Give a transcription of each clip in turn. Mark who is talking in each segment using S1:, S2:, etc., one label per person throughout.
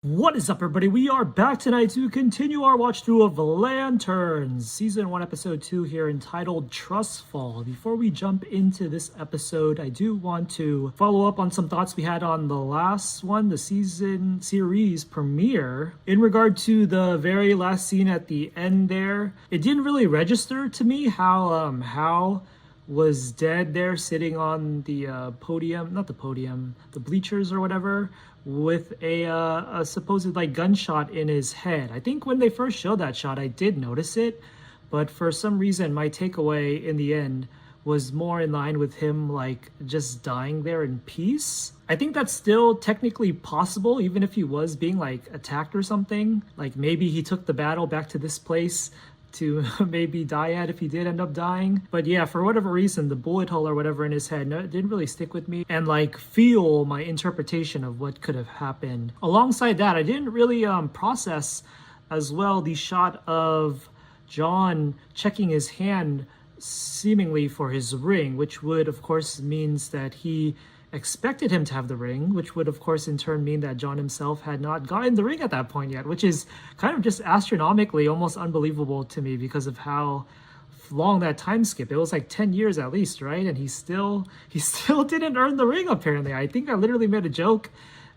S1: What is up, everybody? We are back tonight to continue our watch through of Lanterns, Season 1, Episode 2 here, entitled Trust Fall. Before we jump into this episode, I do want to follow up on some thoughts we had on the last one, the season series premiere. In regard to the very last scene at the end there, it didn't really register to me how was dead there sitting on the podium, not the podium, the bleachers or whatever, with a supposed like gunshot in his head. I think when they first showed that shot, I did notice it, but for some reason my takeaway in the end was more in line with him like just dying there in peace. I think that's still technically possible, even if he was being like attacked or something. Like maybe he took the battle back to this place to maybe die at if he did end up dying. But yeah, for whatever reason, the bullet hole or whatever in his head didn't really stick with me and like fuel my interpretation of what could have happened. Alongside that, I didn't really process as well the shot of John checking his hand seemingly for his ring, which would of course means that he expected him to have the ring, which would of course in turn mean that John himself had not gotten the ring at that point yet, which is kind of just astronomically almost unbelievable to me because of how long that time skip. It was like 10 years at least, right? And he still didn't earn the ring apparently. I think I literally made a joke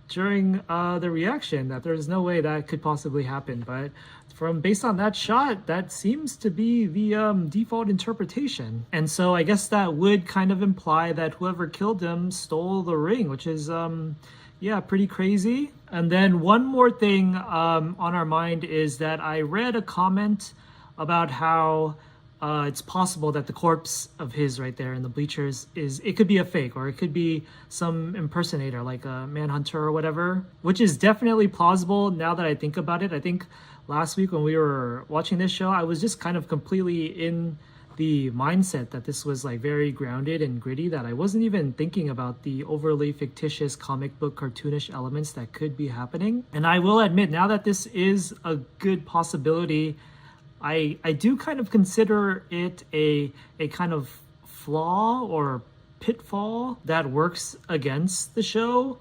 S1: during the reaction that there's no way that could possibly happen, but based on that shot, that seems to be the default interpretation. And so I guess that would kind of imply that whoever killed him stole the ring, which is yeah, pretty crazy. And then one more thing on our mind is that I read a comment about how it's possible that the corpse of his right there in the bleachers it could be a fake, or it could be some impersonator like a manhunter or whatever, which is definitely plausible now that I think about it. I think last week when we were watching this show, I was just kind of completely in the mindset that this was like very grounded and gritty, that I wasn't even thinking about the overly fictitious comic book cartoonish elements that could be happening. And I will admit, now that this is a good possibility, I do kind of consider it a kind of flaw or pitfall that works against the show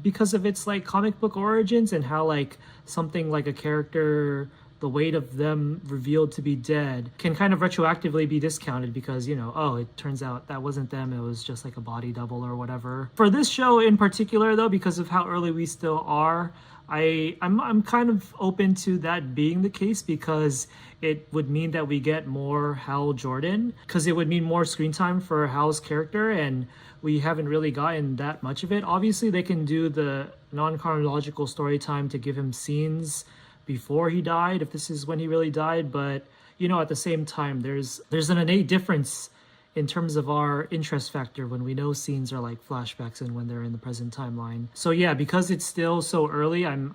S1: because of its like comic book origins, and how like something like a character, the weight of them revealed to be dead, can kind of retroactively be discounted because, you know, oh, it turns out that wasn't them, it was just like a body double or whatever. For this show in particular though, because of how early we still are, I'm kind of open to that being the case, because it would mean that we get more Hal Jordan, because it would mean more screen time for Hal's character, and we haven't really gotten that much of it. Obviously they can do the non-chronological story time to give him scenes before he died, if this is when he really died, but you know, at the same time there's an innate difference in terms of our interest factor when we know scenes are like flashbacks and when they're in the present timeline. So yeah, because it's still so early, I'm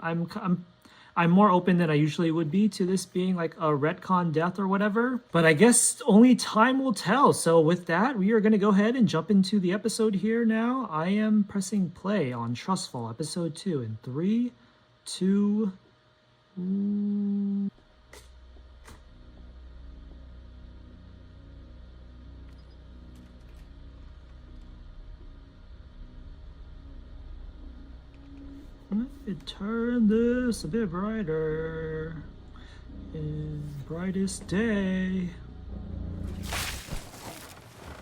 S1: more open than I usually would be to this being like a retcon death or whatever. But I guess only time will tell. So with that, we are going to go ahead and jump into the episode here now. I am pressing play on Trustfall episode 2 in 3, 2, It turn this a bit brighter in brightest day.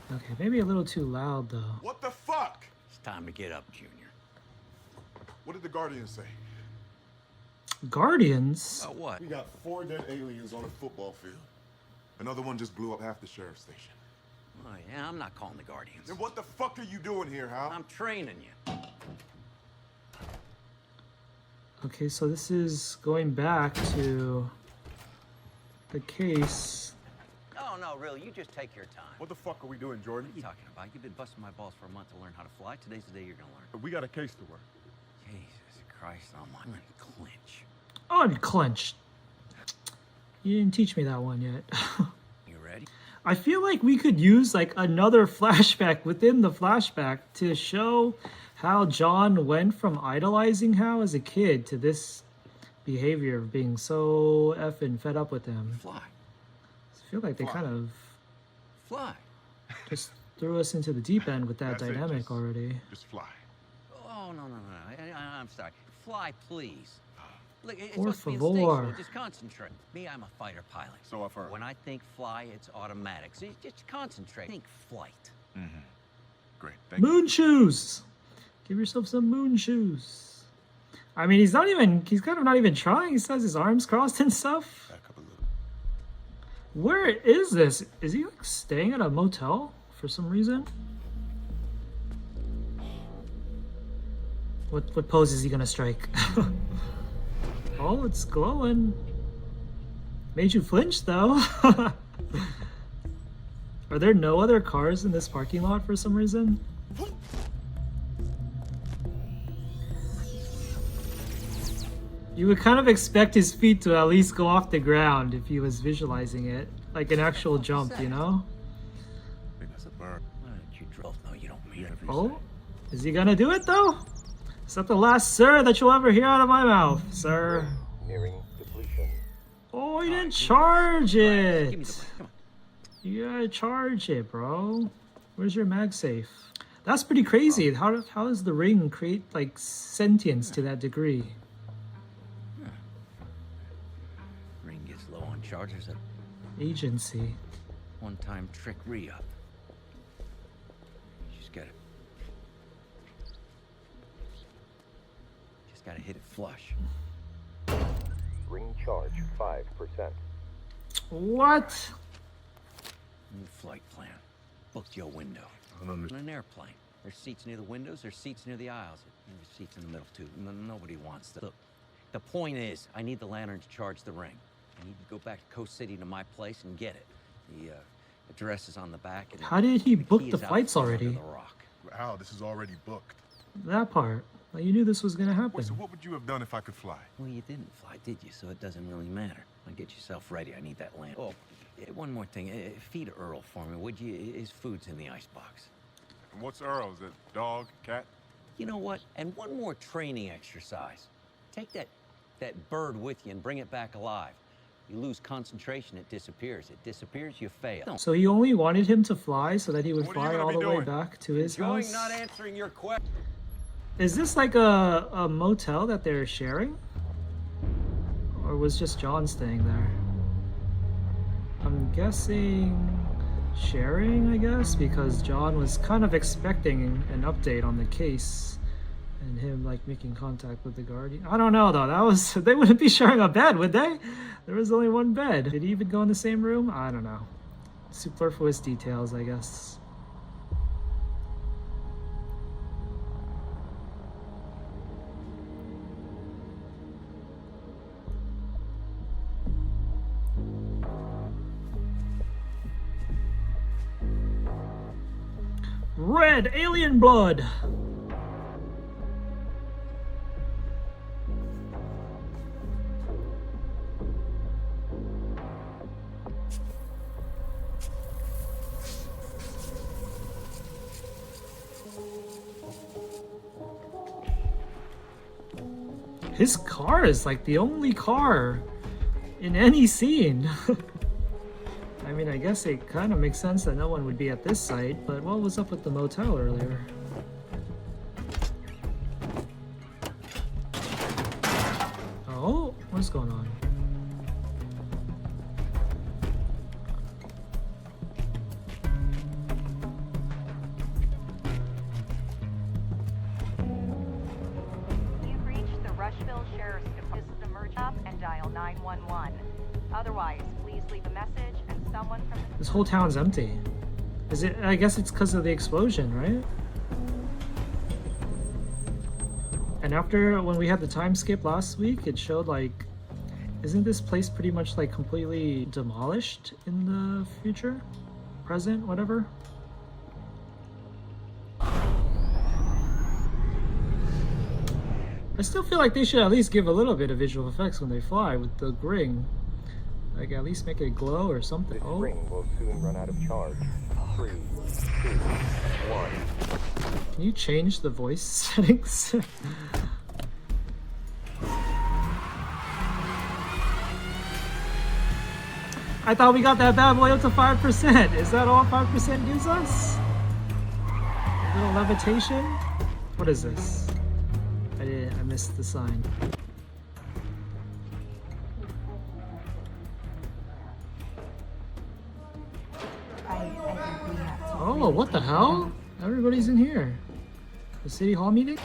S1: Okay, maybe a little too loud though.
S2: What the fuck?
S3: It's time to get up, Junior.
S2: What did the Guardians say?
S1: Guardians?
S3: Oh, what?
S2: We got 4 dead aliens on a football field. Another one just blew up half the sheriff's station.
S3: Oh, yeah, I'm not calling the Guardians.
S2: Then what the fuck are you doing here, Hal?
S3: I'm training you.
S1: Okay, so this is going back to the case.
S3: Oh, no, really, you just take your time.
S2: What the fuck are we doing, Jordan?
S3: What are you talking about? You've been busting my balls for a month to learn how to fly. Today's the day you're gonna learn.
S2: We got a case to work.
S3: Jesus Christ, I'm unclench.
S1: Unclenched. You didn't teach me that one yet.
S3: You ready?
S1: I feel like we could use like another flashback within the flashback to show how John went from idolizing Hal as a kid to this behavior of being so effing fed up with him.
S3: Fly.
S1: I feel like they kind of
S3: Fly.
S1: just threw us into the deep end with that
S2: That's it,
S1: dynamic
S2: just-
S1: already.
S2: Just fly.
S3: Oh, no. I'm sorry. fly, please. Look, it's
S1: Por
S3: supposed to be
S1: favor.
S3: instinctual. Just concentrate. Me, I'm a fighter pilot.
S2: So I've heard.
S3: When I think fly, it's automatic. So you just concentrate. Think flight.
S2: Great, thank you.
S1: Moon shoes. Give yourself some moon shoes. I mean, he's kind of not even trying. He says his arms crossed and stuff.
S2: Back up a little.
S1: Where is this? Is he like staying at a motel for some reason? What pose is he gonna strike? Oh, it's glowing. Made you flinch though. Are there no other cars in this parking lot for some reason? You would kind of expect his feet to at least go off the ground if he was visualizing it. Like an actual jump, you know?
S2: I think that's a bird.
S3: Why don't you drove? No, you don't mean it.
S1: Oh, is he gonna do it though? Is that the last "sir" that you'll ever hear out of my mouth, sir?
S4: Nearing depletion.
S1: Oh, he didn't charge
S3: Give me the
S1: it.
S3: blade. Come on.
S1: You gotta charge it, bro. Where's your mag safe? That's pretty crazy. How does the ring create like sentience to that degree?
S3: Ring gets low on chargers at
S1: Agency.
S3: one-time trick re-up. Just gotta hit it flush.
S4: Ring charge 5%.
S1: What?
S3: New flight plan. Booked your window.
S2: I don't
S3: On
S2: understand.
S3: an airplane. There's seats near the windows, there's seats near the aisles. And there's seats in the middle too. Nobody wants that. Look, the point is, I need the lantern to charge the ring. I need to go back to Coast City to my place and get it. The address is on the back. And
S1: How did he book
S3: key
S1: the
S3: is out
S1: flights
S3: front
S1: already?
S3: under the rock.
S2: Al, this is already booked.
S1: That part. Like, you knew this was gonna happen.
S2: So what would you have done if I could fly?
S3: Well, you didn't fly, did you? So it doesn't really matter. Now get yourself ready. I need that lantern. Oh, one more thing. Feed Earl for me, would you? His food's in the icebox.
S2: And what's Earl? Is it dog, cat?
S3: You know what? And one more training exercise. Take that bird with you and bring it back alive. You lose concentration, it disappears. It disappears, you fail.
S1: So he only wanted him to fly so that he would
S2: What are
S1: fly
S2: you gonna
S1: all
S2: be
S1: the way
S2: doing?
S1: back to his
S3: Enjoying
S1: house.
S3: not answering your question.
S1: Is this like a motel that they're sharing? Or was just John staying there? I'm guessing sharing, I guess, because John was kind of expecting an update on the case and him like making contact with the guardian. I don't know though. They wouldn't be sharing a bed, would they? There was only one bed. Did he even go in the same room? I don't know. Superfluous details, I guess. Red alien blood. His car is like the only car in any scene. I mean, I guess it kind of makes sense that no one would be at this site, but what was up with the motel earlier? Oh, what's going on?
S5: You've reached the Rushville Sheriff's Department. Emerge up and dial 911. Otherwise, please leave a message and someone from the
S1: This whole town's empty. Is it? I guess it's because of the explosion, right? And after, when we had the time skip last week, it showed like, isn't this place pretty much like completely demolished in the future? Present, whatever? I still feel like they should at least give a little bit of visual effects when they fly with the ring. Like at least make it glow or something.
S4: This
S1: Oh,
S4: ring will soon run out of charge. 3, 2, 1.
S1: can you change the voice settings? I thought we got that bad boy up to 5%. Is that all 5% gives us? A little levitation? What is this? I I missed the sign. Oh, what the hell? Everybody's in here. The city hall meeting?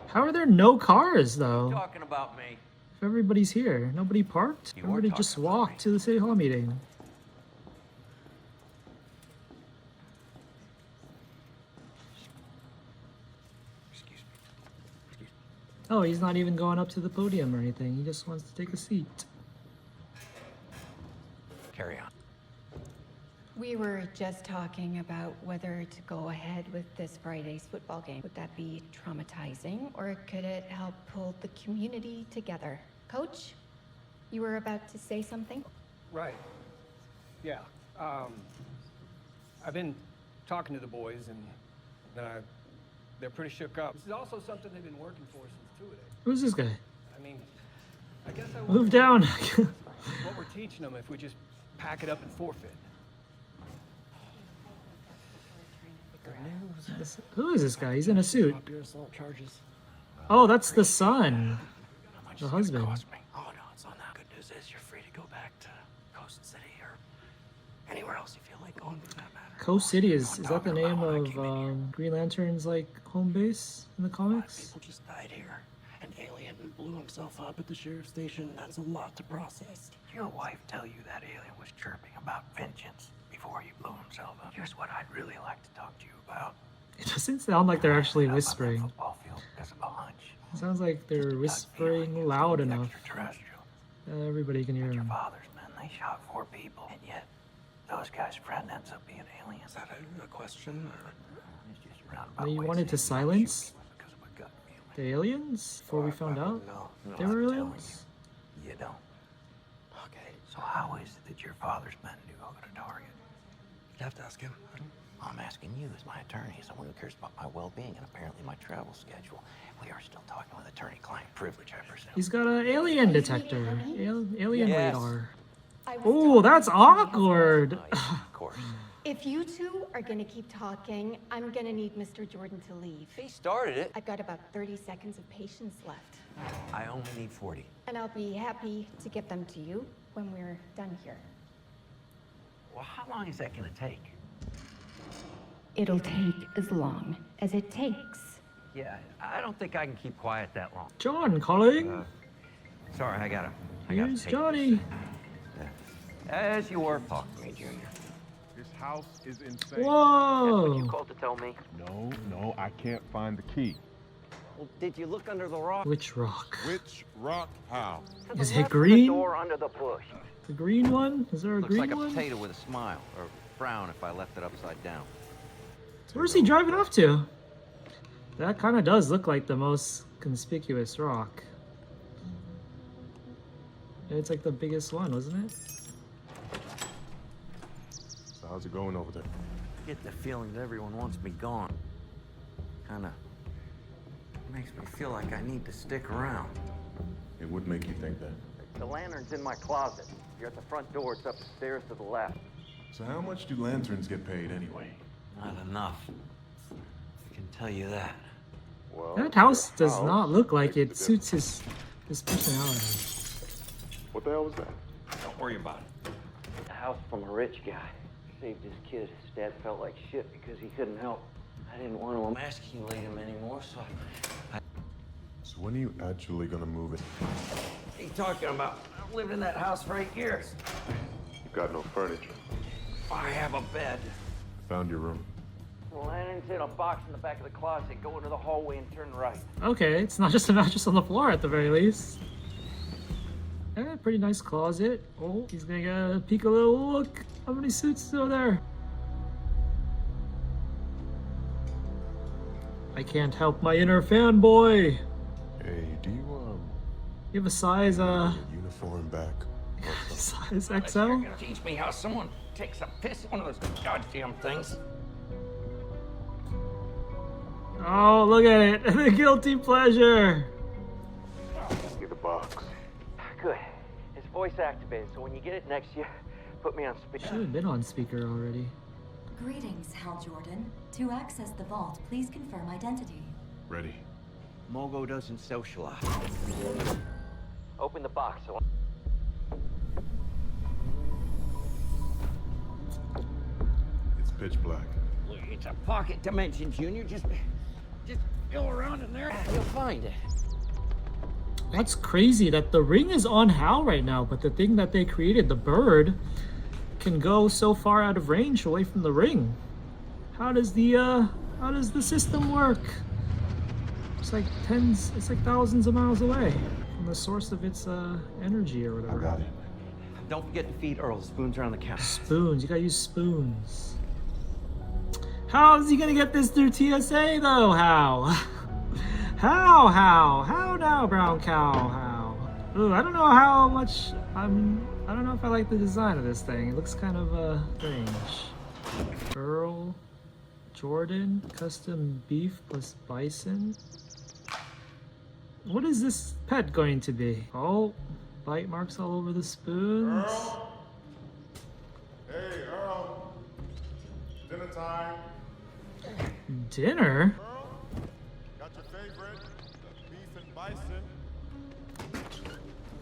S1: How are there no cars though?
S3: Talking about me.
S1: If everybody's here, nobody parked?
S3: You were
S1: Everybody
S3: talking
S1: just
S3: about
S1: walked
S3: me.
S1: to the city hall meeting.
S3: Excuse me.
S1: Oh, he's not even going up to the podium or anything. He just wants to take a seat.
S3: Carry on.
S6: We were just talking about whether to go ahead with this Friday's football game. Would that be traumatizing, or could it help pull the community together? Coach, you were about to say something?
S7: Right. Yeah. I've been talking to the boys, and they're pretty shook up. This is also something they've been working for since 2 days.
S1: Who's this guy?
S7: I mean, I guess I
S1: Move
S7: would
S1: down.
S7: what we're teaching them if we just pack it up and forfeit.
S1: Who is this guy? He's in a suit. Oh, that's the son.
S3: How much
S1: The
S3: is it gonna
S1: husband.
S3: cost me? Oh no, it's on that. Good news is you're free to go back to Coast City or anywhere else you feel like going for that matter.
S1: Coast City is that the
S3: talking
S1: name
S3: about when I
S1: of
S3: came in here.
S1: Green Lantern's like home base in the
S8: 5
S1: comics?
S8: people just died here. An alien blew himself up at the sheriff's station. That's a lot to process.
S3: Did your wife tell you that alien was chirping about vengeance before he blew himself up? Here's what I'd really like to talk to you about.
S1: It doesn't sound like they're actually
S3: On that
S1: whispering.
S3: football field because of a hunch.
S1: It sounds like they're
S3: Gut feeling
S1: whispering
S3: it's
S1: loud
S3: gonna be
S1: enough
S3: extraterrestrial.
S1: that everybody can hear
S3: Your
S1: them.
S3: father's men, they shot 4 people, and yet those guys' friend ends up being aliens.
S8: Is that a question? Or?
S3: It's just a roundabout
S1: They
S3: way of
S1: wanted to
S3: saying
S1: silence
S3: shoot people because of a gut feeling.
S1: the aliens before we found out
S3: No,
S1: they
S3: I'm
S1: were
S3: telling
S1: aliens.
S3: You don't.
S8: Okay.
S3: So how is it that your father's men do go to Target?
S8: You'd have to ask him.
S3: I'm asking you as my attorney, someone who cares about my well-being and apparently my travel schedule. We are still talking with attorney-client privilege, I presume.
S1: He's got an alien detector. Alien
S3: Yes.
S1: radar.
S6: I was
S1: Oh,
S6: talking
S1: that's
S6: to somebody else.
S1: awkward.
S3: Oh, yeah, of course.
S6: If you two are gonna keep talking, I'm gonna need Mr. Jordan to leave.
S3: He started it.
S6: I've got about 30 seconds of patience left,
S3: I only need 40.
S6: and I'll be happy to get them to you when we're done here.
S3: Well, how long is that gonna take?
S6: It'll take as long as it takes.
S3: Yeah, I don't think I can keep quiet that long.
S1: John calling.
S3: Sorry, I gotta
S1: Here's
S3: take
S1: Johnny.
S3: this. As you were. Talk to me, Junior.
S2: This house is insane.
S1: Whoa.
S3: called to tell me?
S2: No, I can't find the key.
S3: Well, did you look under the rock?
S1: Which rock?
S2: Which rock? How?
S3: To the
S1: Is it
S3: left of the
S1: green?
S3: door under the bush.
S1: The green one? Is there a
S3: Looks
S1: green
S3: like a
S1: one?
S3: potato with a smile, or frown if I left it upside down.
S1: Where's he driving off to? That kind of does look like the most conspicuous rock. It's like the biggest one, wasn't it?
S2: So how's it going over there?
S3: I get the feeling that everyone wants me gone. Kinda makes me feel like I need to stick around.
S2: It would make you think that.
S3: The lantern's in my closet. You're at the front door, it's up the stairs to the left.
S2: So how much do lanterns get paid anyway?
S3: Not enough. I can tell you that.
S2: Well,
S1: That house
S2: your
S1: does
S2: house
S1: not look like it
S2: makes the
S1: suits his personality.
S2: difference. What the hell was that?
S3: Don't worry about it. The house from a rich guy. Saved his kid. His dad felt like shit because he couldn't help. I didn't want to emasculate him anymore, so
S2: So when are you actually gonna move it?
S3: What are you talking about? I've lived in that house for 8 years.
S2: You've got no furniture.
S3: I have a bed.
S2: Found your room.
S3: The lantern's in a box in the back of the closet. Go into the hallway and turn right.
S1: Okay, it's not just a mattress on the floor at the very least. Yeah, pretty nice closet. Oh, he's gonna get a peek a little look. How many suits are there? I can't help my inner fanboy.
S2: Hey, do you
S1: You have a size,
S2: your uniform back?
S1: size
S3: You're
S1: XL?
S3: gonna teach me how someone takes a piss in one of those goddamn things.
S1: Oh, look at it. The guilty pleasure.
S2: See the box.
S3: Good. It's voice activated, so when you get it next year, put me on speaker.
S1: Should have been on speaker already.
S9: Greetings, Hal Jordan. To access the vault, please confirm identity.
S2: Ready.
S3: Mogo doesn't socialize. Open the box.
S2: It's pitch black.
S3: Look, it's a pocket dimension, Junior. Just go around in there. You'll find it.
S1: That's crazy that the ring is on Hal right now, but the thing that they created, the bird, can go so far out of range away from the ring. How does the system work? It's like thousands of miles away from the source of its energy or whatever.
S2: I got it.
S3: Don't forget to feed Earl. The spoons are on the counter.
S1: Spoons, you gotta use spoons. How is he gonna get this through TSA though? How? How now, brown cow? How? Ooh, I don't know how much I don't know if I like the design of this thing. It looks kind of strange. Earl Jordan custom beef plus bison. What is this pet going to be? Oh, bite marks all over the spoons.
S2: Earl? Hey, Earl. Dinner time.
S1: Dinner?
S2: Earl? Got your favorite? The beef and bison.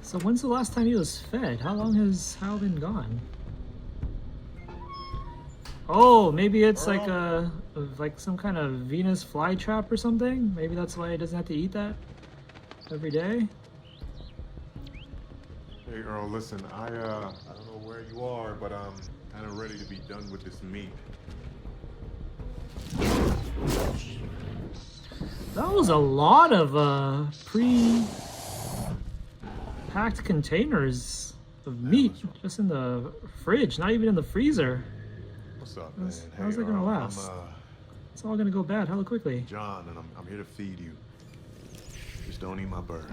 S1: So when's the last time he was fed? How long has Hal been gone? Oh, maybe it's like some kind of Venus flytrap or something? Maybe that's why he doesn't have to eat that every day?
S2: Hey, Earl, listen, I don't know where you are, but I'm kind of ready to be done with this meat.
S1: That was a lot of pre-packed containers of meat just in the fridge, not even in the freezer.
S2: What's up, man?
S1: How's
S2: Hey,
S1: it gonna
S2: Earl,
S1: last? It's all gonna go bad hella quickly.
S2: John, and I'm here to feed you. Just don't eat my bird.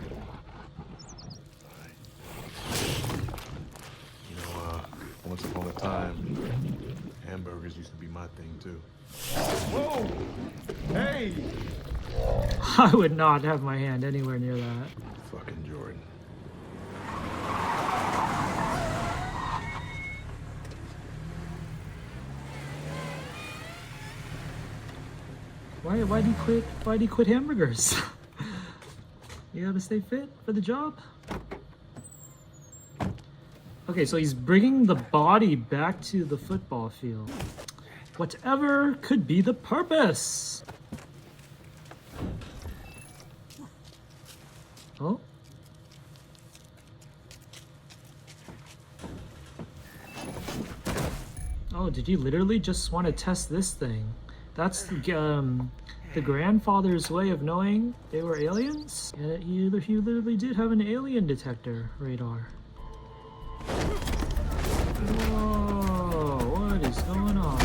S2: You know, once upon a time, hamburgers used to be my thing too. Whoa! Hey!
S1: I would not have my hand anywhere near that.
S2: Fucking Jordan.
S1: Why'd he quit hamburgers? You gotta stay fit for the job? Okay, so he's bringing the body back to the football field. Whatever could be the purpose? Oh? Oh, did you literally just want to test this thing? That's the grandfather's way of knowing they were aliens? Yeah, he literally did have an alien detector radar. Whoa, what is going on?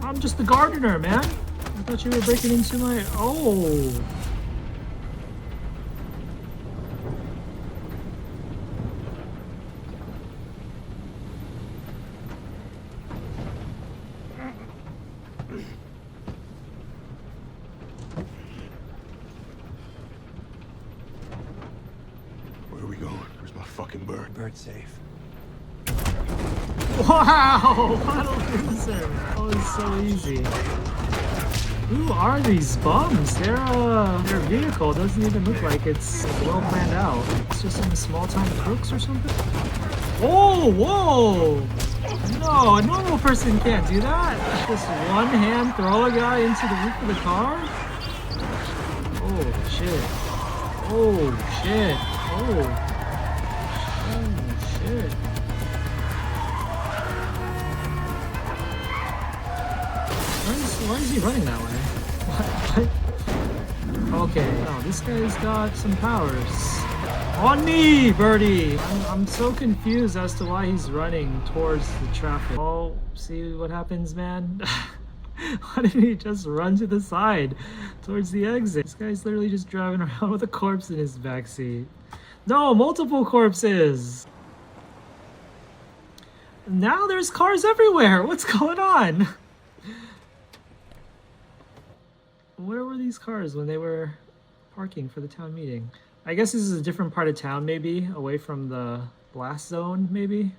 S1: I'm just the gardener, man. I thought you were breaking into my... Oh!
S2: Where are we going? Where's my fucking bird?
S8: Bird's safe.
S1: Wow! What a loser! That was so easy. Who are these bums? Their vehicle doesn't even look like it's well planned out. It's just some small town crooks or something. Oh, whoa! No, a normal person can't do that. Just one hand throw a guy into the roof of the car? Oh shit. Oh shit. Oh. Oh shit. Why is he running that way? What? Okay, oh, this guy's got some powers. On me, birdie! I'm so confused as to why he's running towards the traffic. Oh, see what happens, man? Why didn't he just run to the side towards the exit? This guy's literally just driving around with a corpse in his backseat. No, multiple corpses! Now there's cars everywhere! What's going on? Where were these cars when they were parking for the town meeting? I guess this is a different part of town, maybe, away from the blast zone, maybe?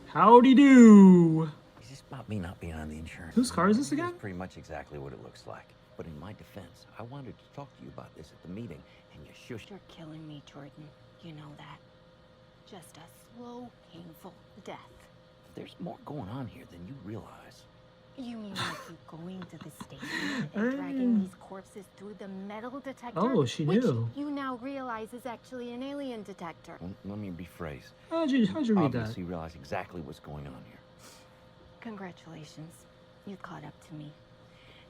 S1: Howdy do!
S3: Is this about me not being on the insurance?
S1: Whose car is this again?
S3: It's pretty much exactly what it looks like. But in my defense, I wanted to talk to you about this at the meeting, and you shushed.
S6: You're killing me, Jordan. You know that. Just a slow, painful death.
S3: There's more going on here than you realize.
S6: You mean like you going to the station and dragging these corpses through the metal detector?
S1: Oh, she
S6: which
S1: knew.
S6: you now realize is actually an alien detector.
S3: Let me rephrase.
S1: How'd you read that?
S3: Obviously, you realize exactly what's going on here.
S6: Congratulations. You caught up to me.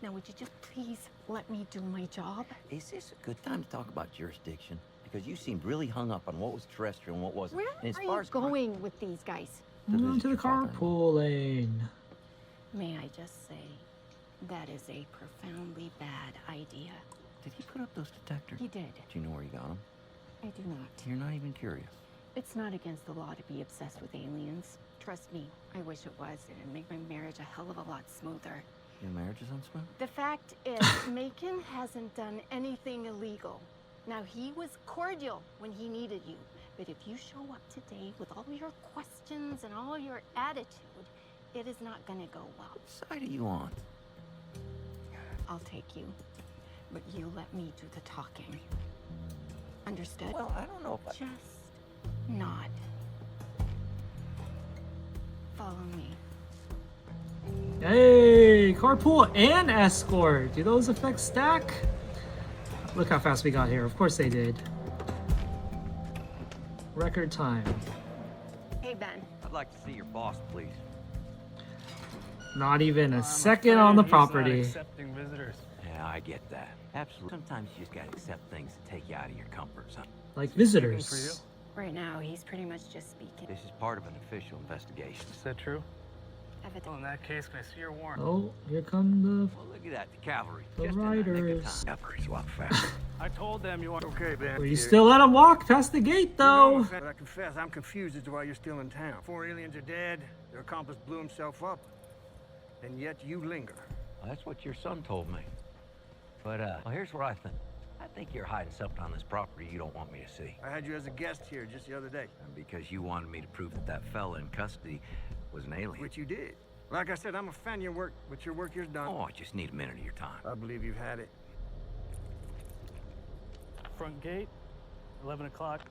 S6: Now, would you just please let me do my job?
S3: Is this a good time to talk about jurisdiction? Because you seemed really hung up on what was terrestrial and what wasn't.
S6: Where
S3: And as
S6: are
S3: far
S6: you
S3: as
S6: going with these guys?
S1: To the carpool lane.
S6: May I just say, that is a profoundly bad idea.
S3: Did he put up those detectors?
S6: He did.
S3: Do you know where he got them?
S6: I do not.
S3: You're not even curious.
S6: It's not against the law to be obsessed with aliens. Trust me, I wish it was. It'd make my marriage a hell of a lot smoother.
S3: Your marriage is unsmooth?
S6: The fact is, Macon hasn't done anything illegal. Now, he was cordial when he needed you. But if you show up today with all your questions and all your attitude, it is not gonna go well.
S3: What side are you on?
S6: I'll take you. But you let me do the talking. Understood?
S3: Well, I don't know if I...
S6: Just nod. Follow me.
S1: Hey, carpool and escort. Do those effects stack? Look how fast we got here. Of course they did. Record time.
S6: Hey, Ben.
S3: I'd like to see your boss, please.
S1: Not even a second on the property.
S7: Accepting visitors.
S3: Yeah, I get that. Absolutely. Sometimes you just gotta accept things that take you out of your comfort zone.
S1: Like
S7: For
S1: visitors.
S7: you.
S6: Right now, he's pretty much just speaking.
S3: This is part of an official investigation.
S7: Is that true?
S6: Evidence.
S7: Well, in that case, can I see your warrant?
S1: Oh, here come
S3: Well, look at that, the cavalry.
S1: The
S3: Just in the nick of
S1: riders.
S3: time. Cavalry's a lot faster.
S7: I told them you want.
S9: Okay, Ben.
S1: the... You still let him walk past the gate, though.
S9: But I confess, I'm confused as to why you're still in town. 4 aliens are dead, their accomplice blew himself up, and yet you linger.
S3: Well, that's what your son told me. But, well, here's what I think. I think you're hiding something on this property you don't want me to see.
S9: I had you as a guest here just the other day,
S3: And because you wanted me to prove that that fella in custody was an alien.
S9: which you did. Like I said, I'm a fan of your work, but your work here's done.
S3: Oh, I just need a minute of your time.
S9: I believe you've had it.
S7: Front gate, 11 o'clock.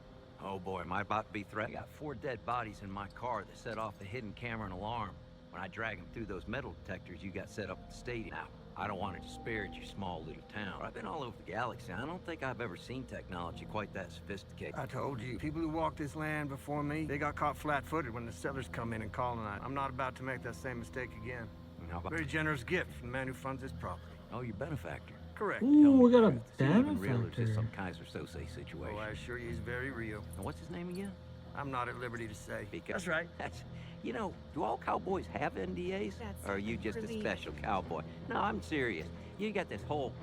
S3: Oh boy, am I about to be threatened? I got 4 dead bodies in my car that set off the hidden camera and alarm. When I drag them through those metal detectors you got set up at the stadium. Now, I don't want to disparage your small little town. But I've been all over the galaxy. I don't think I've ever seen technology quite that sophisticated.
S9: I told you, people who walked this land before me, they got caught flat-footed when the settlers come in and colonize. I'm not about to make that same mistake again.
S3: How about...
S9: Very generous gift from the man who funds this property.
S3: Oh, your benefactor.
S9: Correct.
S1: Ooh, we got a
S3: Is he even real or is this
S1: benefactor.
S3: some Kaiser Sose situation?
S9: Oh, I assure you he's very real.
S3: And what's his name again?
S9: I'm not at liberty to say.
S3: Because
S9: That's right.
S3: That's, you know, do all cowboys have NDAs?
S6: That's
S3: Or are you just
S6: really-
S3: a special cowboy? No, I'm serious. You got this whole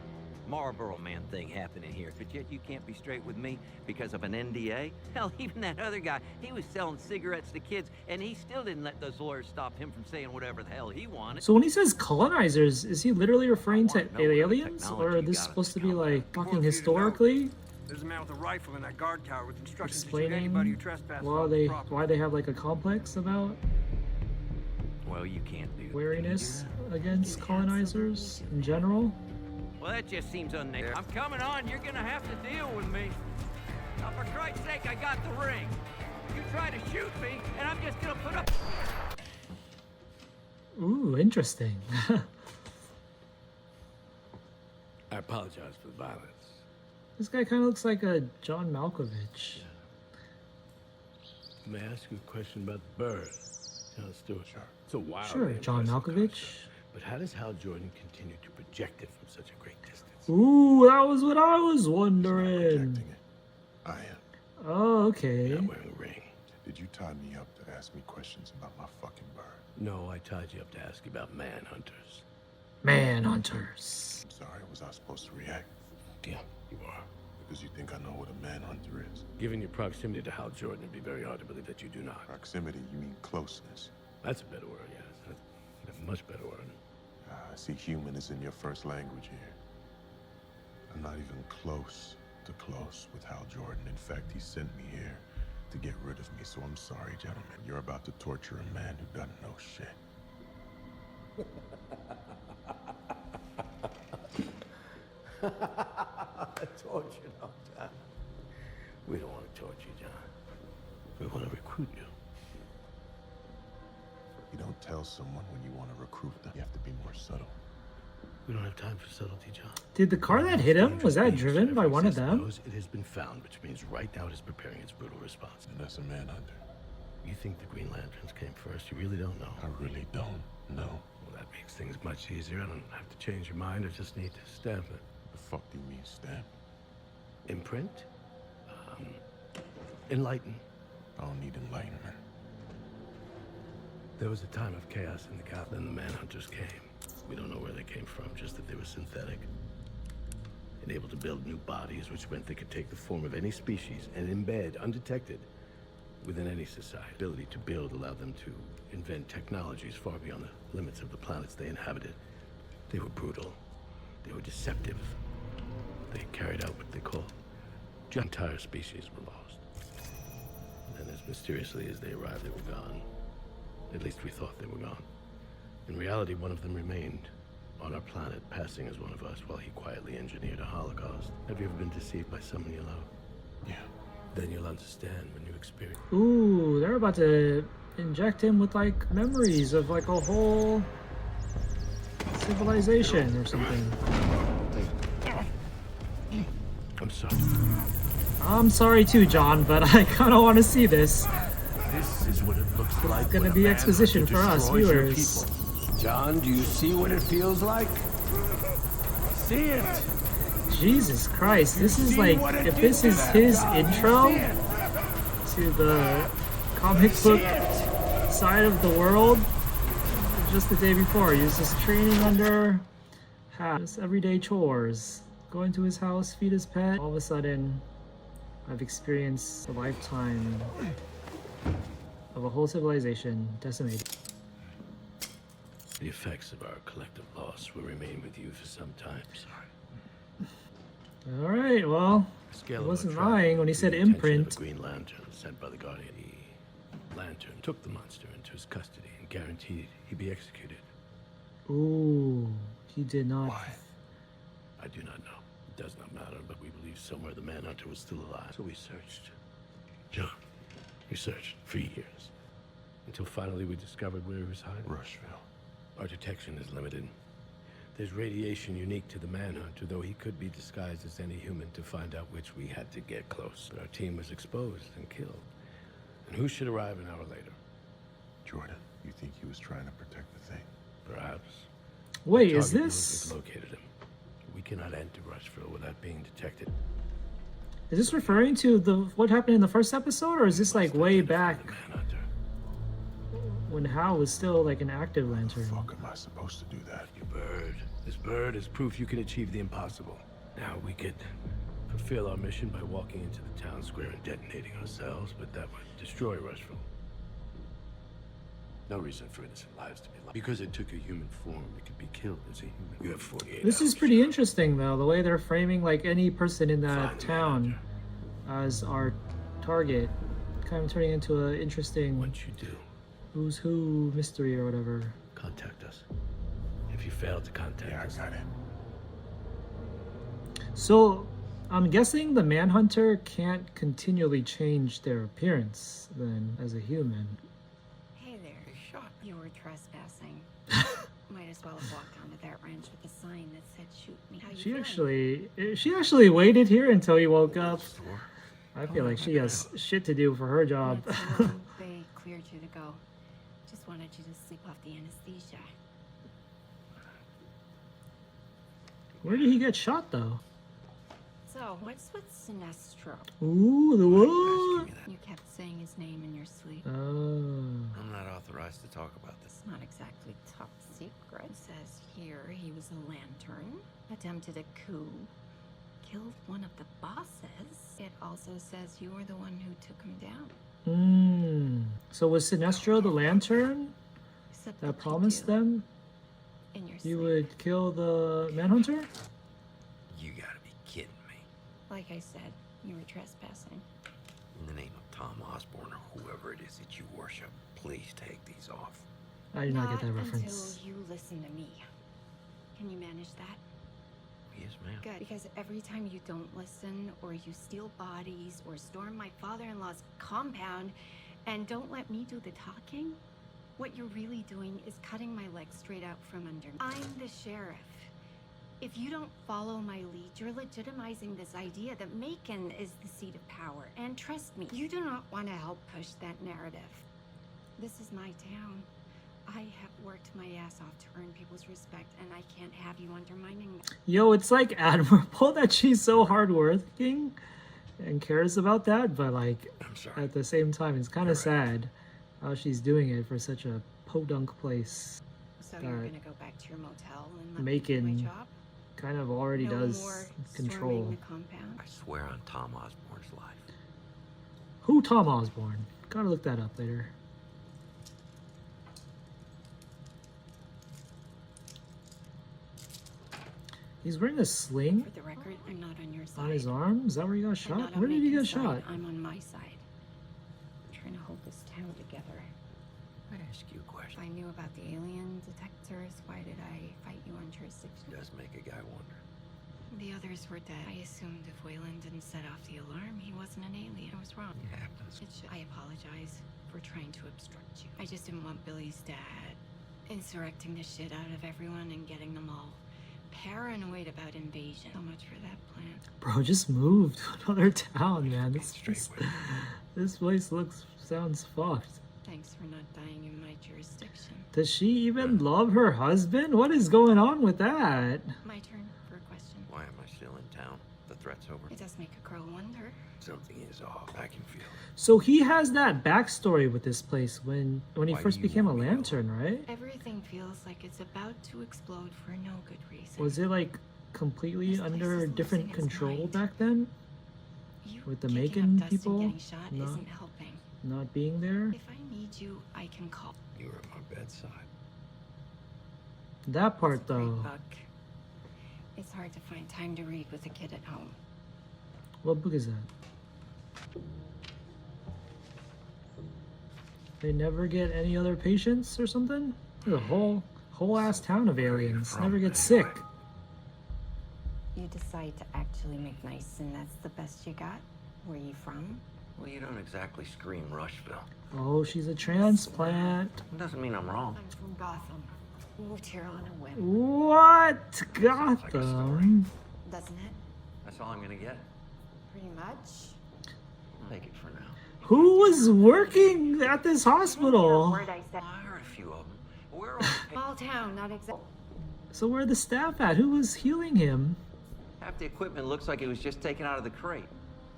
S3: Marlboro Man thing happening here, but yet you can't be straight with me because of an NDA? Hell, even that other guy, he was selling cigarettes to kids, and he still didn't let those lawyers stop him from saying whatever the hell he wanted.
S1: So when he says colonizers, is he literally referring to
S3: I wanna know what kind of
S1: aliens?
S3: technology
S1: Or
S3: you
S1: is this
S3: got on
S1: supposed to
S3: this
S1: be
S3: compound.
S1: like talking
S9: For you to know.
S1: historically?
S9: There's a man with a rifle in that guard tower with instructions to shoot
S1: Explaining
S9: anybody who trespasses
S1: why
S9: on the
S1: they
S9: property.
S1: have like a complex about
S3: Well, you can't do that.
S1: wariness against colonizers in general.
S3: Well, that just seems unnatural. I'm coming on. You're gonna have to deal with me. Now, for Christ's sake, I got the ring. You try to shoot me, and I'm just gonna put up...
S1: Ooh, interesting.
S8: I apologize for the violence.
S1: This guy kind of looks like a John Malkovich.
S8: May I ask you a question about the bird? John Stewart. Sure. It's a wild.
S1: Sure, John Malkovich.
S8: But how does Hal Jordan continue to project it from such a great distance?
S1: Ooh, that was what I was wondering.
S2: Projecting it. I am.
S1: Oh, okay.
S8: Not wearing a ring.
S2: Did you tie me up to ask me questions about my fucking bird?
S8: No, I tied you up to ask you about manhunters.
S1: Manhunters.
S2: I'm sorry, was I supposed to react?
S8: Yeah, you are.
S2: Because you think I know what a manhunter is?
S8: Given your proximity to Hal Jordan, it'd be very hard to believe that you do not.
S2: Proximity, you mean closeness.
S8: That's a better word, yes. That's a much better word.
S2: I see human is in your first language here. I'm not even close with Hal Jordan. In fact, he sent me here to get rid of me, so I'm sorry, gentlemen. You're about to torture a man who doesn't know shit.
S8: Torture, no, John. We don't want to torture you, John. We want to recruit you.
S2: You don't tell someone when you want to recruit them. You have to be more subtle.
S8: We don't have time for subtlety, John.
S1: Did the car that hit him, was that driven by one of them?
S8: It has been found, which means right now it is preparing its brutal response.
S2: And that's a manhunter.
S8: You think the Green Lanterns came first? You really don't know.
S2: I really don't know.
S8: Well, that makes things much easier. I don't have to change your mind. I just need to stamp it.
S2: The fuck do you mean stamp?
S8: Imprint? Enlighten.
S2: I don't need enlightenment.
S8: There was a time of chaos in the gap, then the Manhunters came. We don't know where they came from, just that they were synthetic. And able to build new bodies, which meant they could take the form of any species and embed, undetected, within any society. Ability to build allowed them to invent technologies far beyond the limits of the planets they inhabited. They were brutal. They were deceptive. They carried out what they called entire species were lost. And then as mysteriously as they arrived, they were gone. At least we thought they were gone. In reality, one of them remained on our planet, passing as one of us while he quietly engineered a Holocaust. Have you ever been deceived by someone you love?
S2: Yeah.
S8: Then you'll understand when you experience.
S1: Ooh, they're about to inject him with like memories of like a whole civilization or something.
S8: I'm sorry.
S1: I'm sorry too, John, but I kind of want to see this.
S8: This is what it looks like.
S1: It's gonna be exposition for us viewers.
S8: John, do you see what it feels like? See it.
S1: Jesus Christ, this is like, if this is his intro to the comic book side of the world, just the day before, he was just training under just everyday chores, going to his house, feed his pet. All of a sudden, I've experienced a lifetime of a whole civilization decimated.
S8: The effects of our collective loss will remain with you for some time. Sorry.
S1: All right, well, he wasn't lying when he said imprint.
S8: The Green Lantern sent by the Guardian. The Lantern took the monster into his custody and guaranteed he'd be executed.
S1: Ooh, he did not.
S8: Why? I do not know. It does not matter, but we believe somewhere the Manhunter was still alive. So we searched. John, we searched for years. Until finally we discovered where he was hiding.
S2: Rushville.
S8: Our detection is limited. There's radiation unique to the Manhunter, though he could be disguised as any human to find out which we had to get close. But our team was exposed and killed. And who should arrive an hour later?
S2: Jordan, you think he was trying to protect the thing?
S8: Perhaps.
S1: Wait,
S8: Our
S1: is
S8: target
S1: this...
S8: knows we've located him. We cannot enter Rushville without being detected.
S1: Is this referring to the what happened in the first episode, or is this like way back when Hal was still like an active lantern?
S2: How the fuck am I supposed to do that?
S8: Your bird. This bird is proof you can achieve the impossible. Now we could fulfill our mission by walking into the town square and detonating ourselves, but that would destroy Rushville. No reason for innocent lives to be lost. Because it took a human form, it could be killed as a human. You have 48
S1: This is
S8: hours.
S1: pretty interesting though, the way they're framing like any person in that
S8: Find the
S1: town
S8: Manhunter.
S1: as our target, kind of turning into an interesting
S8: Once you do,
S1: who's who mystery or whatever.
S8: contact us. If you fail to contact
S2: Yeah, I
S8: us,
S2: got it.
S1: So I'm guessing the Manhunter can't continually change their appearance then as a human.
S6: Hey there. You were trespassing. Might as well have walked onto that ranch with a sign that said "Shoot me." How you
S1: She actually waited here until he woke up. I feel like she has shit to do for her job.
S6: They cleared you to go. Just wanted you to sleep off the anesthesia.
S1: Where did he get shot though?
S6: So, what's with Sinestro?
S1: Ooh, the what?
S6: You kept saying his name in your sleep.
S1: Oh.
S3: I'm not authorized to talk about this.
S6: It's not exactly top secret. It says here he was a lantern, attempted a coup, killed one of the bosses. It also says you were the one who took him down.
S1: So was Sinestro the lantern
S6: Except
S1: that
S6: you
S1: promised
S6: do
S1: them
S6: in your
S1: he
S6: sleep.
S1: would kill the Manhunter?
S3: You gotta be kidding me.
S6: Like I said, you were trespassing.
S3: In the name of Tom Osborne or whoever it is that you worship, please take these off.
S1: I did not get that
S6: Not
S1: reference.
S6: until you listen to me. Can you manage that?
S3: Yes, ma'am.
S6: Good, because every time you don't listen, or you steal bodies, or storm my father-in-law's compound, and don't let me do the talking, what you're really doing is cutting my legs straight out from under me. I'm the sheriff. If you don't follow my lead, you're legitimizing this idea that Macon is the seat of power. And trust me, you do not want to help push that narrative. This is my town. I have worked my ass off to earn people's respect, and I can't have you undermining that.
S1: Yo, it's like admirable that she's so hardworking and cares about that, but like
S8: I'm sorry.
S1: at the same time, it's kind of sad how she's doing it for such a podunk place.
S6: So you're gonna go back to your motel and let
S1: Macon
S6: me do my job?
S1: kind of already
S6: No
S1: does
S6: more
S1: control.
S6: storming the compound?
S3: I swear on Tom Osborne's life.
S1: Who Tom Osborne? Gotta look that up later. He's wearing a sling
S6: For the record, I'm not on your side.
S1: on his arm? Is that where he got
S6: I'm
S1: shot?
S6: not on
S1: Where did he get
S6: Macon's side.
S1: shot?
S6: I'm on my side. I'm trying to hold this town together.
S3: I ask you a
S6: If
S3: question.
S6: I knew about the alien detectors, why did I fight you on jurisdiction?
S3: It does make a guy wonder.
S6: The others were dead. I assumed if Wayland didn't set off the alarm, he wasn't an alien. I was wrong.
S3: It happens.
S6: I apologize for trying to obstruct you. I just didn't want Billy's dad insurrecting the shit out of everyone and getting them all paranoid about invasion. So much for that plan.
S1: Bro, just move to another town, man.
S8: Straight with it.
S1: This place sounds fucked.
S6: Thanks for not dying in my jurisdiction.
S1: Does she even love her husband? What is going on with that?
S6: My turn for a question.
S3: Why am I still in town? The threat's over.
S6: It does make a girl wonder.
S8: Something is off. I can feel it.
S1: So he has that backstory with this place when he
S8: Why
S1: first
S8: do you
S1: became a
S8: want me to know?
S1: lantern, right?
S6: Everything feels like it's about to explode for no good reason.
S1: Was it like completely
S6: This place
S1: under
S6: is
S1: different
S6: losing its
S1: control
S6: mind.
S1: back then?
S6: You
S1: with the
S6: kicking
S1: Macon
S6: up dust and
S1: people?
S6: getting shot
S1: No.
S6: isn't helping.
S1: Not being there?
S6: If I need you, I can call.
S8: You were at my bedside.
S1: That part
S6: It's a great
S1: though.
S6: book. It's hard to find time to read with a kid at home.
S1: What book is that? They never get any other patients or something? There's a whole ass town of aliens.
S8: from,
S1: Never get
S8: anyway?
S1: sick.
S6: You decide to actually make nice, and that's the best you got? Where you from?
S3: Well, you don't exactly scream Rushville.
S1: Oh, she's a transplant.
S3: It doesn't mean I'm wrong.
S6: I'm from Gotham. Moved here on a whim.
S1: What? Gotham?
S6: Doesn't it?
S3: That's all I'm gonna get.
S6: Pretty much.
S3: I'll take it for now.
S1: Who was working at this hospital?
S6: Word I said.
S3: I heard a few of them. We're all
S6: Small town, not exactly.
S1: So where are the staff at? Who was healing him?
S3: half the equipment looks like it was just taken out of the crate.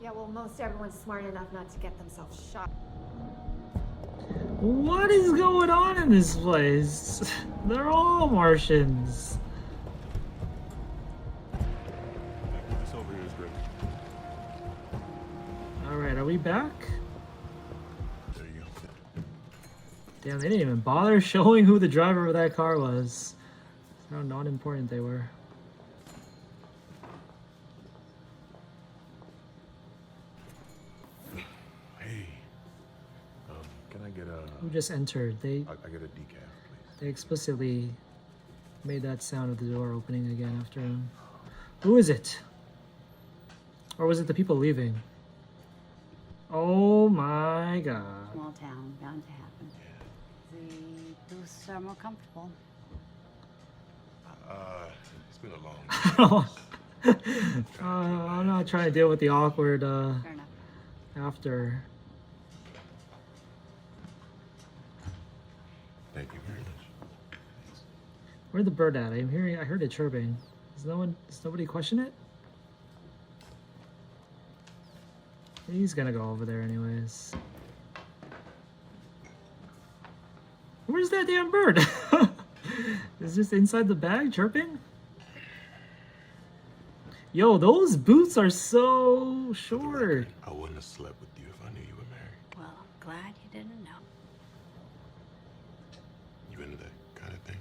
S6: Yeah, well, most everyone's smart enough not to get themselves shot.
S1: What is going on in this place? They're all Martians.
S2: This over here is great.
S1: Alright, are we back?
S2: There you go.
S1: Damn, they didn't even bother showing who the driver of that car was. How non-important they were.
S2: Hey, can I get a?
S1: Who just entered? They
S2: I get a decaf, please.
S1: They explicitly made that sound of the door opening again after him. Who is it? Or was it the people leaving? Oh my god.
S10: Small town, bound to happen. The booths are more comfortable.
S2: It's been a long day.
S1: I'm not trying to deal with the awkward
S10: Fair enough.
S1: after.
S2: Thank you very much.
S1: Where'd the bird at? I heard it chirping. Does nobody question it? He's gonna go over there anyways. Where's that damn bird? Is just inside the bag chirping? Yo, those boots are so short.
S2: I wouldn't have slept with you if I knew you were married.
S10: Well, I'm glad you didn't know.
S2: You into that kind of thing?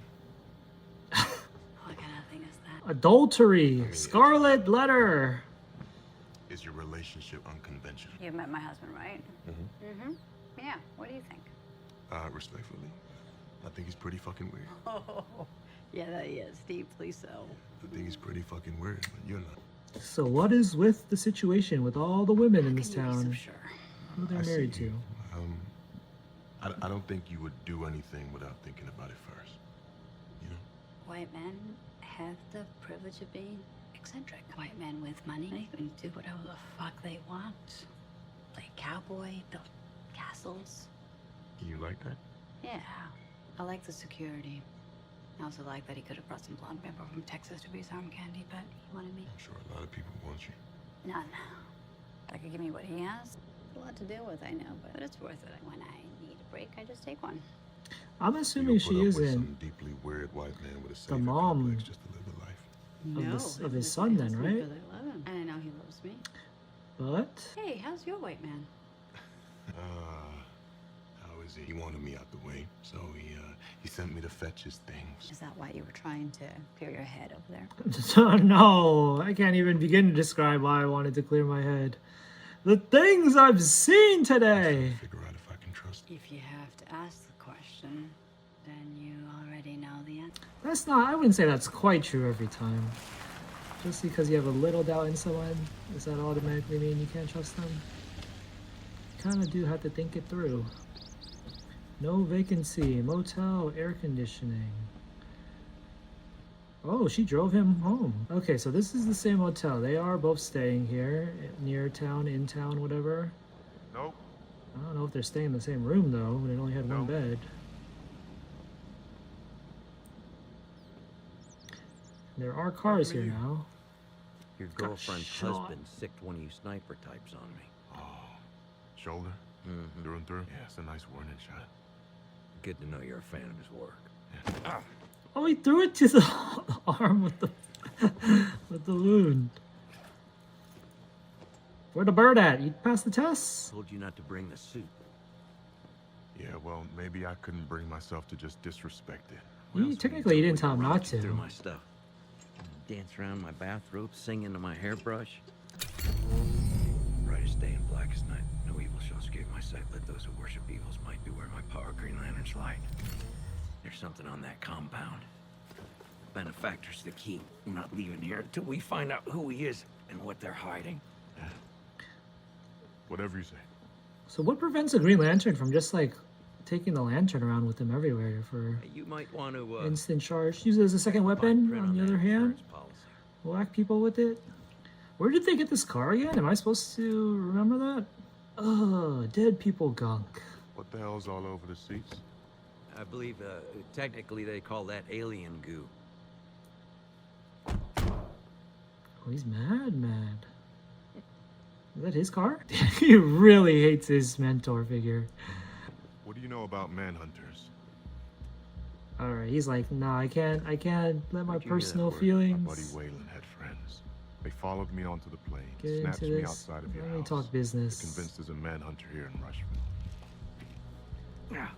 S10: What kind of thing is that?
S1: Adultery. Scarlet letter.
S2: Is your relationship unconventional?
S10: You've met my husband, right? Mm-hmm. Yeah, what do you think?
S2: Respectfully, I think he's pretty fucking weird.
S10: Oh, Yeah, that is deeply so.
S2: I think he's pretty fucking weird, but you're not.
S1: So what is with the situation with all the women in this
S10: Can you be so
S1: town?
S10: sure?
S1: Who they're
S2: I see
S1: married to?
S2: you. I don't think you would do anything without thinking about it first. You know?
S10: White men have the privilege of being eccentric. White men with money can do whatever the fuck they want. Play cowboy, build castles.
S2: You like that?
S10: Yeah, I like the security. I also like that he could have brought some blonde people from Texas to be his arm candy, but he wanted me.
S2: I'm sure a lot of people want you.
S10: None. That could give me what he has. A lot to deal with, I know, but it's worth it. When I need a break, I just take one.
S1: I'm assuming she isn't
S2: some deeply weird white man with a
S1: the
S2: savior
S1: mom
S2: complex just to live a life.
S1: of his son then, right?
S10: Because I love him. And I know he loves me.
S1: But
S10: Hey, how's your white man?
S2: How is he? He wanted me out the way, so he sent me to fetch his things.
S10: Is that why you were trying to clear your head over there?
S1: no, I can't even begin to describe why I wanted to clear my head. The things I've seen today.
S2: Figure out if I can trust him.
S10: If you have to ask the question, then you already know the answer.
S1: That's not, I wouldn't say that's quite true every time. Just because you have a little doubt in someone, does that automatically mean you can't trust them? You kind of do have to think it through. No vacancy, motel, air conditioning. Oh, she drove him home. Okay, so this is the same hotel. They are both staying here, near town, in town, whatever.
S2: Nope.
S1: I don't know if they're staying in the same room, though. They only had one bed. There are cars here now.
S3: Your
S1: Got
S3: girlfriend's
S1: shot.
S3: husband sicked one of you sniper types on me.
S2: Oh, shoulder?
S3: Mm-hmm.
S2: Through and through? Yeah, it's a nice warning shot.
S3: Good to know you're a fan of his work.
S2: Yeah.
S1: Oh, he threw it to the arm with the with the wound. Where'd the bird at? You passed the test?
S3: Told you not to bring the suit.
S2: Yeah, well, maybe I couldn't bring myself to just disrespect it.
S1: Technically, you didn't tell him not
S3: Through
S1: to.
S3: my stuff. Dance around my bathrobe, sing into my hairbrush. Brightest day and blackest night. No evil shall escape my sight. Let those who worship evils might beware my power. Green Lantern's light. There's something on that compound. Benefactor's the key. I'm not leaving here until we find out who he is and what they're hiding.
S2: Yeah. Whatever you say.
S1: So what prevents a Green Lantern from just like taking the lantern around with him everywhere for
S3: You might want to
S1: instant charge? Use it as a second weapon, on the other hand? Whack people with it? Where did they get this car again? Am I supposed to remember that? Ugh, dead people gunk.
S2: What the hell's all over the seats?
S3: I believe, technically they call that alien goo.
S1: Oh, he's mad. Is that his car? He really hates his mentor figure.
S2: What do you know about manhunters?
S1: Alright, he's like, nah, I can't let my
S3: Where'd you hear that
S1: personal
S3: word?
S1: feelings
S2: My buddy Waylon had friends. They followed me onto the plane,
S1: get
S2: snatched
S1: into
S2: me
S1: this.
S2: outside of your
S1: Let me
S2: house.
S1: talk
S2: They're
S1: business.
S2: convinced there's a manhunter here in Rushville.
S3: Yeah.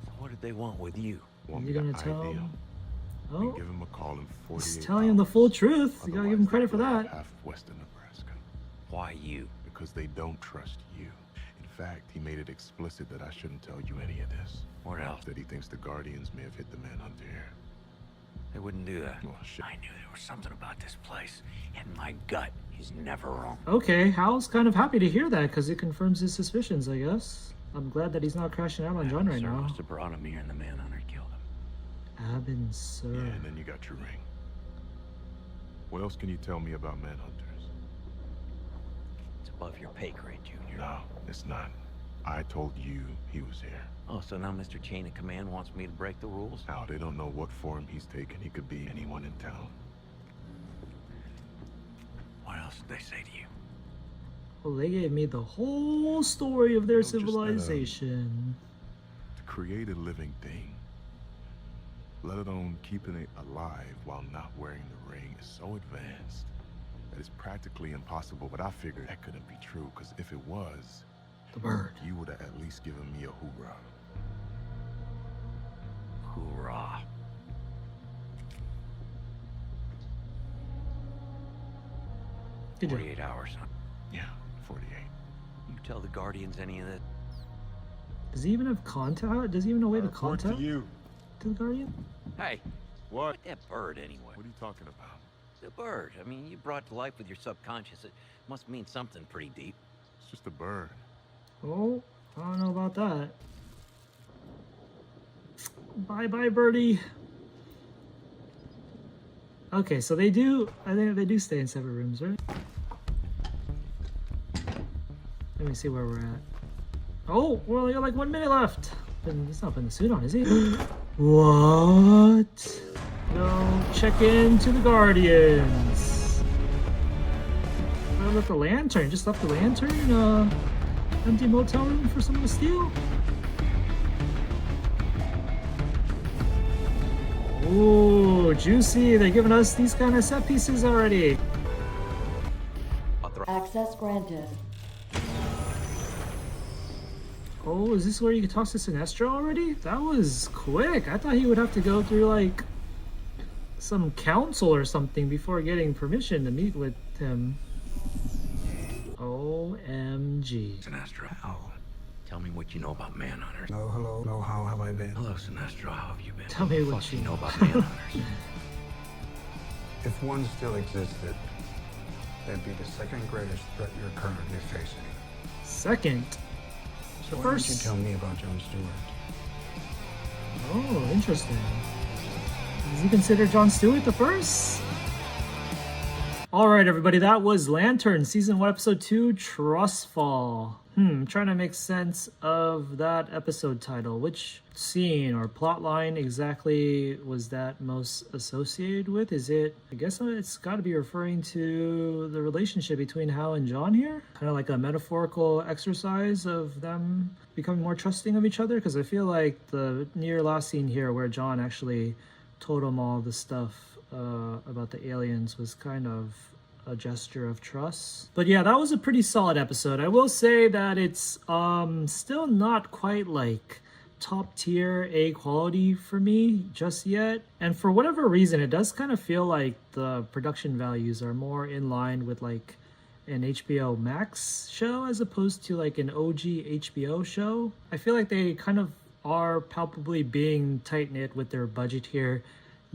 S3: So what did they want with you?
S2: Want
S1: You
S2: me
S1: gonna
S2: to
S1: tell
S2: ID
S1: him?
S2: him?
S1: Oh,
S2: Give him a call in 48
S1: he's telling him the full truth. You gotta give him
S2: Otherwise,
S1: credit for
S2: they'll blow
S1: that.
S2: up half western Nebraska.
S3: Why you?
S2: Because they don't trust you. In fact, he made it explicit that I shouldn't tell you any of this.
S3: What else?
S2: That he thinks the Guardians may have hit the manhunter here.
S3: They wouldn't do that.
S2: Well, shit.
S3: I knew there was something about this place. In my gut, he's never wrong.
S1: Okay, Hal's kind of happy to hear that because it confirms his suspicions, I guess. I'm glad that he's not crashing out on John right
S3: Sir
S1: now.
S3: must have brought him here and the manhunter killed him.
S1: Abin, sir.
S2: Yeah, and then you got your ring. What else can you tell me about manhunters?
S3: It's above your pay grade, Junior.
S2: No, it's not. I told you he was here.
S3: Oh, so now Mr. Chain of Command wants me to break the rules?
S2: Now, they don't know what form he's taken. He could be anyone in town.
S3: What else did they say to you?
S1: Well, they gave me the whole story of their
S2: Just that,
S1: civilization.
S2: To create a living thing, let alone keeping it alive while not wearing the ring, is so advanced that it's practically impossible. But I figured that couldn't be true, because if it was,
S1: The bird.
S2: you would have at least given me a hoorah.
S3: Hoorah.
S1: Good job.
S3: 48 hours, huh?
S2: Yeah, 48.
S3: You tell the Guardians any of that?
S1: Does he even have contact? Does he even know a way to
S2: Report
S1: contact
S2: to you.
S1: to the Guardian?
S3: Hey,
S2: What?
S3: that bird anyway.
S2: What are you talking about?
S3: The bird. I mean, you brought to life with your subconscious. It must mean something pretty deep.
S2: It's just a bird.
S1: Oh, I don't know about that. Bye-bye, birdie. Okay, so they do, I think they do stay in separate rooms, right? Let me see where we're at. Oh, we only got like 1 minute left. He's not putting the suit on, is he? What? No, check in to the Guardians. What about the lantern? Just left the lantern in a empty motel room for someone to steal? Ooh, juicy. They're giving us these kind of set pieces already.
S11: Access granted.
S1: Oh, is this where you can talk to Sinestro already? That was quick. I thought he would have to go through like some council or something before getting permission to meet with him. OMG.
S3: Sinestro, tell me what you know about manhunters.
S9: No, hello, no, how have I been?
S3: Hello, Sinestro. How have you been?
S1: Tell me what
S3: Fuck
S1: you
S3: know about manhunters.
S9: If one still existed, they'd be the second greatest threat you're currently facing.
S1: Second. So
S9: Why don't you
S1: first.
S9: tell me about John Stewart?
S1: Oh, interesting. Does he consider Jon Stewart the first? Alright everybody, that was Lantern, Season 1, Episode 2, Trustfall. Trying to make sense of that episode title. Which scene or plot line exactly was that most associated with? Is it, I guess it's got to be referring to the relationship between Hal and John here? Kind of like a metaphorical exercise of them becoming more trusting of each other? Because I feel like the near last scene here where John actually told him all the stuff about the aliens was kind of a gesture of trust. But yeah, that was a pretty solid episode. I will say that it's still not quite like top tier A quality for me just yet. And for whatever reason, it does kind of feel like the production values are more in line with like an HBO Max show as opposed to like an OG HBO show. I feel like they kind of are palpably being tight-knit with their budget here,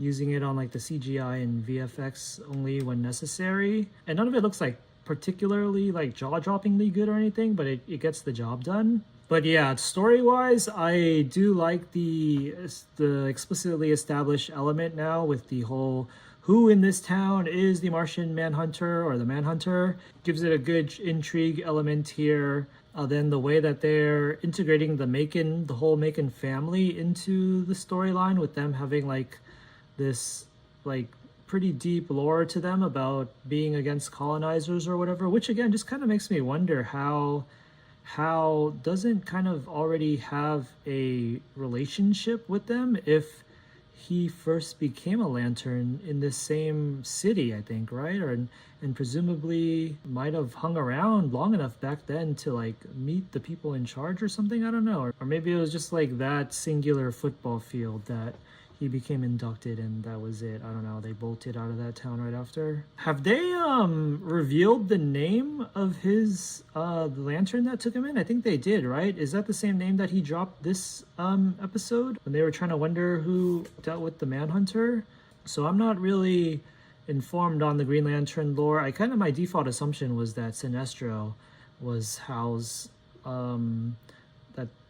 S1: using it on like the CGI and VFX only when necessary. And none of it looks like particularly like jaw-droppingly good or anything, but it gets the job done. But yeah, story-wise, I do like the explicitly established element now with the whole who in this town is the Martian Manhunter or the Manhunter. Gives it a good intrigue element here. Then the way that they're integrating the whole Macon family into the storyline with them having like this like pretty deep lore to them about being against colonizers or whatever, which again just kind of makes me wonder how doesn't kind of already have a relationship with them if he first became a Lantern in this same city, I think, right? And presumably might have hung around long enough back then to like meet the people in charge or something, I don't know. Or maybe it was just like that singular football field that he became inducted and that was it. I don't know, they bolted out of that town right after. Have they revealed the name of his the lantern that took him in? I think they did, right? Is that the same name that he dropped this episode when they were trying to wonder who dealt with the Manhunter? So I'm not really informed on the Green Lantern lore. My default assumption was that Sinestro was Hal's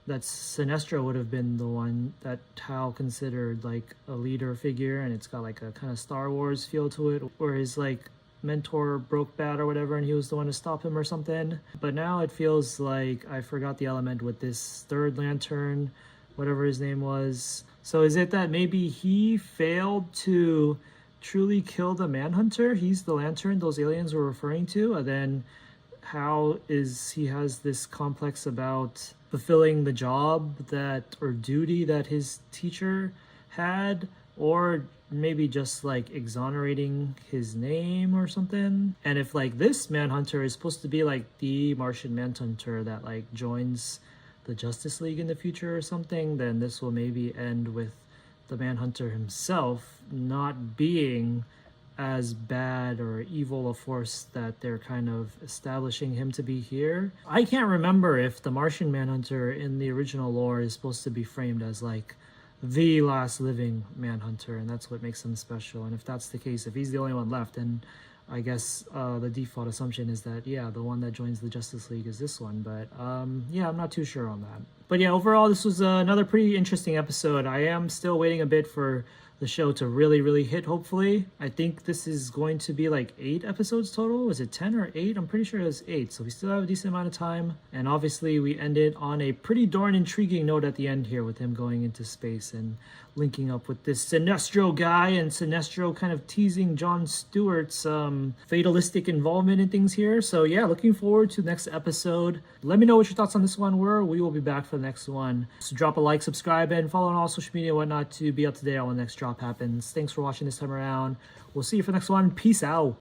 S1: that Sinestro would have been the one that Hal considered like a leader figure, and it's got like a kind of Star Wars feel to it, where his like mentor broke bad or whatever and he was the one to stop him or something. But now it feels like I forgot the element with this third Lantern, whatever his name was. So is it that maybe he failed to truly kill the Manhunter? He's the Lantern those aliens were referring to, and then he has this complex about fulfilling the job or duty that his teacher had, or maybe just like exonerating his name or something. And if like this Manhunter is supposed to be like the Martian Manhunter that like joins the Justice League in the future or something, then this will maybe end with the Manhunter himself not being as bad or evil a force that they're kind of establishing him to be here. I can't remember if the Martian Manhunter in the original lore is supposed to be framed as like the last living Manhunter, and that's what makes him special. And if that's the case, if he's the only one left, then I guess the default assumption is that, yeah, the one that joins the Justice League is this one. But yeah, I'm not too sure on that. But yeah, overall, this was another pretty interesting episode. I am still waiting a bit for the show to really hit, hopefully. I think this is going to be like 8 episodes total. Is it 10 or 8? I'm pretty sure it was 8, so we still have a decent amount of time. And obviously we ended on a pretty darn intriguing note at the end here, with him going into space and linking up with this Sinestro guy, and Sinestro kind of teasing Jon Stewart's fatalistic involvement in things here. So yeah, looking forward to the next episode. Let me know what your thoughts on this one were. We will be back for the next one. So drop a like, subscribe, and follow on all social media and whatnot to be up to date on when the next drop happens. Thanks for watching this time around. We'll see you for the next one. Peace out.